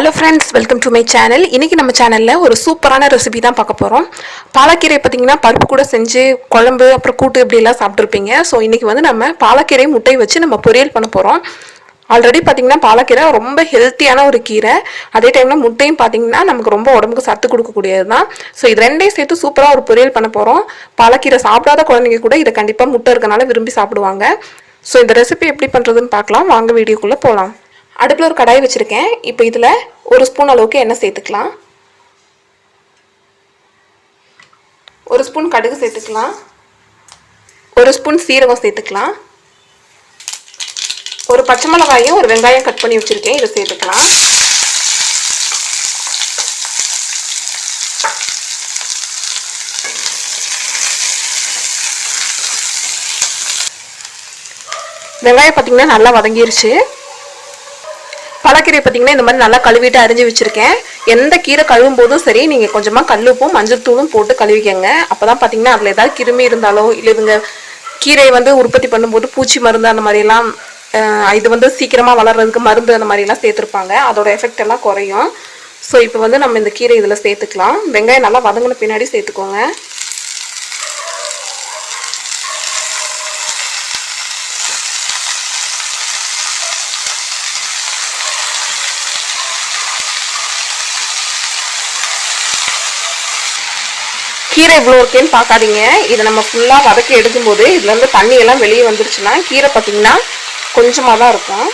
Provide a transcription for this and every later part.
Hello friends, welcome to my channel. இன்றைக்கி நம்ம சேனலில் ஒரு சூப்பரான ரெசிபி தான் பார்க்க போகிறோம். பாலக்கீரை பார்த்திங்கன்னா பருப்பு கூட செஞ்சு குழம்பு அப்புறம் கூட்டு இப்படிலாம் சாப்பிட்ருப்பீங்க. ஸோ இன்றைக்கி வந்து நம்ம பாலக்கீரை முட்டை வச்சு நம்ம பொரியல் பண்ண போகிறோம். ஆல்ரெடி பார்த்திங்கன்னா பாலக்கீரை ரொம்ப ஹெல்த்தியான ஒரு கீரை. அதே டைமில் முட்டையும் பார்த்திங்கன்னா நமக்கு ரொம்ப உடம்புக்கு சத்து கொடுக்கக்கூடியது தான். ஸோ இது ரெண்டையும் சேர்த்து சூப்பராக ஒரு பொரியல் பண்ண போகிறோம். பாலக்கீரை சாப்பிடாத குழந்தைங்க கூட இதை கண்டிப்பாக முட்டை இருக்கனால விரும்பி சாப்பிடுவாங்க. ஸோ இந்த ரெசிபி எப்படி பண்ணுறதுன்னு பார்க்கலாம். வாங்க வீடியோக்குள்ளே போகலாம். அடுப்பில் ஒரு கடாய் வச்சுருக்கேன். இப்போ இதில் ஒரு ஸ்பூன் அளவுக்கு எண்ணெய் சேர்த்துக்கலாம். ஒரு ஸ்பூன் கடுகு சேர்த்துக்கலாம். ஒரு ஸ்பூன் சீரகம் சேர்த்துக்கலாம். ஒரு பச்சை மிளகாயும் ஒரு வெங்காயம் கட் பண்ணி வச்சுருக்கேன், இதை சேர்த்துக்கலாம். வெங்காயம் பார்த்திங்கன்னா நல்லா வதங்கிருச்சு. பாலக்கீரை பார்த்திங்கன்னா இந்த மாதிரி நல்லா கழுவிட்டு அரிஞ்சு வச்சுருக்கேன். எந்த கீரை கழுவும் போதும் சரி, நீங்கள் கொஞ்சமாக கல்லுப்பும் மஞ்சள் தூளும் போட்டு கழுவிக்கங்க. அப்போ தான் பார்த்திங்கன்னா அதில் ஏதாவது கிருமி இருந்தாலோ இல்லை இவங்க கீரையை வந்து உற்பத்தி பண்ணும்போது பூச்சி மருந்து அந்த மாதிரிலாம் இது வந்து சீக்கிரமாக வளர்கிறதுக்கு மருந்து அந்த மாதிரிலாம் சேர்த்துருப்பாங்க, அதோட எஃபெக்ட் எல்லாம் குறையும். ஸோ இப்போ வந்து நம்ம இந்த கீரை இதில் சேர்த்துக்கலாம். வெங்காயம் நல்லா வதங்கின பின்னாடி சேர்த்துக்கோங்க. கீரை இவ்வளோ இருக்கேன்னு பார்க்காதீங்க. இதை நம்ம ஃபுல்லாக வதக்கி எடுக்கும்போது இதுலேருந்து தண்ணியெல்லாம் வெளியே வந்துருச்சுன்னா கீரை பார்த்திங்கன்னா கொஞ்சமாக தான் இருக்கும்.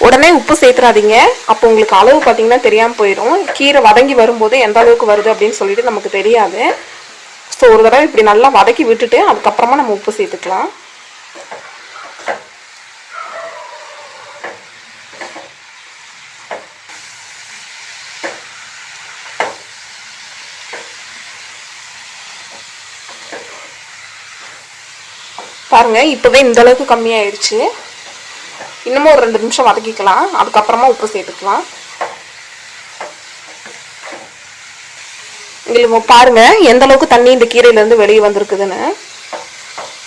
உடனே உப்பு சேர்த்துறாதீங்க, அப்போ உங்களுக்கு அளவு பார்த்திங்கன்னா தெரியாமல் போயிடும். கீரை வதங்கி வரும்போது எந்த அளவுக்கு வருது அப்படின்னு சொல்லிட்டு நமக்கு தெரியாது. ஸோ ஒரு தடவை இப்படி நல்லா வதக்கி விட்டுட்டு அதுக்கப்புறமா நம்ம உப்பு சேர்த்துக்கலாம். பாருங்க, இப்போவே இந்த அளவுக்கு கம்மியாயிடுச்சு. இன்னமும் ஒரு 2 நிமிஷம் வதக்கிக்கலாம், அதுக்கப்புறமா உப்பு சேர்த்துக்கலாம். உங்களுக்கு பாருங்க எந்த அளவுக்கு தண்ணி இந்த கீரையிலேருந்து வெளியே வந்திருக்குதுன்னு.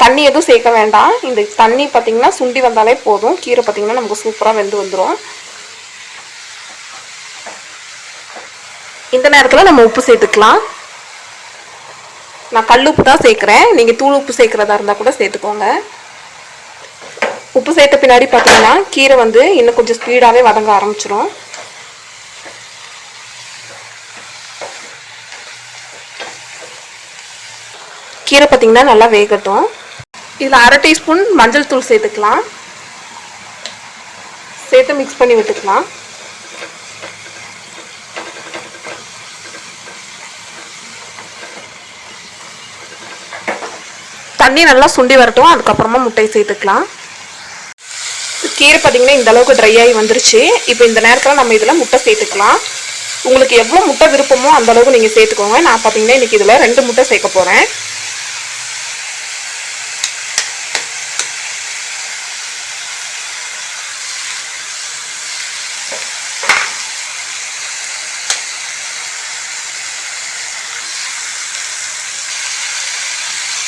தண்ணி எதுவும் சேர்க்க வேண்டாம். இந்த தண்ணி பார்த்தீங்கன்னா சுண்டி வந்தாலே போதும். கீரை பார்த்தீங்கன்னா நமக்கு சூப்பராக வெந்து வந்துடும். இந்த நேரத்தில் நம்ம உப்பு சேர்த்துக்கலாம். நான் கல் உப்பு தான் சேர்க்குறேன், நீங்கள் தூள் உப்பு சேர்க்குறதா இருந்தால் கூட சேர்த்துக்கோங்க. உப்பு சேர்த்த பின்னாடி பார்த்தீங்கன்னா கீரை வந்து இன்னும் கொஞ்சம் ஸ்பீடாகவே வதங்க ஆரம்பிச்சிடும். கீரை பார்த்தீங்கன்னா நல்லா வேகட்டும். இதில் 1/2 டீஸ்பூன் மஞ்சள் தூள் சேர்த்துக்கலாம். சேர்த்து மிக்ஸ் பண்ணி விட்டுக்கலாம். தண்ணி நல்லா சுண்டி வரட்டும், அதுக்கப்புறமா முட்டையை சேர்த்துக்கலாம். கீரை பார்த்திங்கன்னா இந்த அளவுக்கு ட்ரை ஆகி வந்துருச்சு. இப்போ இந்த நேரத்தில் நம்ம இதில் முட்டை சேர்த்துக்கலாம். உங்களுக்கு எவ்வளோ முட்டை விருப்பமோ அந்த அளவுக்கு நீங்கள் சேர்த்துக்கோங்க. நான் பார்த்திங்கன்னா இன்றைக்கி இதில் 2 முட்டை சேர்க்க போகிறேன்.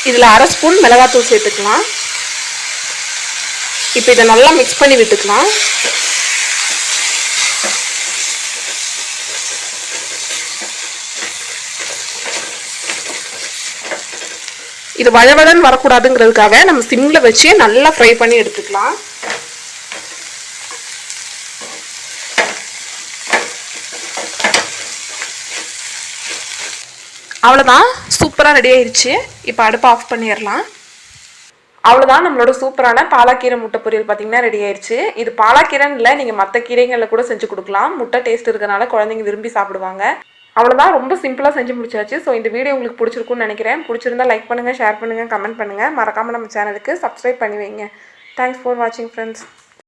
இதில் 1/2 ஸ்பூன் மிளகாத்தூள் சேர்த்துக்கலாம். இப்போ இதை நல்லா மிக்ஸ் பண்ணி விட்டுக்கலாம். இது வழவழன்னு வரக்கூடாதுங்கிறதுக்காக நம்ம சிம்மில் வச்சு நல்லா ஃப்ரை பண்ணி எடுத்துக்கலாம். அவ்வளோதான், சூப்பராக ரெடி ஆயிடுச்சு. இப்போ அடுப்பை ஆஃப் பண்ணிடலாம். அவ்வளோதான், நம்மளோட சூப்பரான பாலக்கீரை முட்டை பொரியல் பார்த்திங்கன்னா ரெடி ஆயிடுச்சு. இது பாலக்கீரைன்னு இல்லை, நீங்கள் மற்ற கீரைகளில் கூட செஞ்சு கொடுக்கலாம். முட்டை டேஸ்ட் இருக்கிறனால குழந்தைங்க விரும்பி சாப்பிடுவாங்க. அவ்வளோதான், ரொம்ப சிம்பிளாக செஞ்சு முடிச்சாச்சு. ஸோ இந்த வீடியோ உங்களுக்கு பிடிச்சிருக்குன்னு நினைக்கிறேன். பிடிச்சிருந்தா லைக் பண்ணுங்கள், ஷேர் பண்ணுங்கள், கமெண்ட் பண்ணுங்கள். மறக்காமல் நம்ம சேனலுக்கு சப்ஸ்கிரைப் பண்ணி வைங்க. தேங்க்ஸ் ஃபார் வாட்சிங் ஃப்ரெண்ட்ஸ்.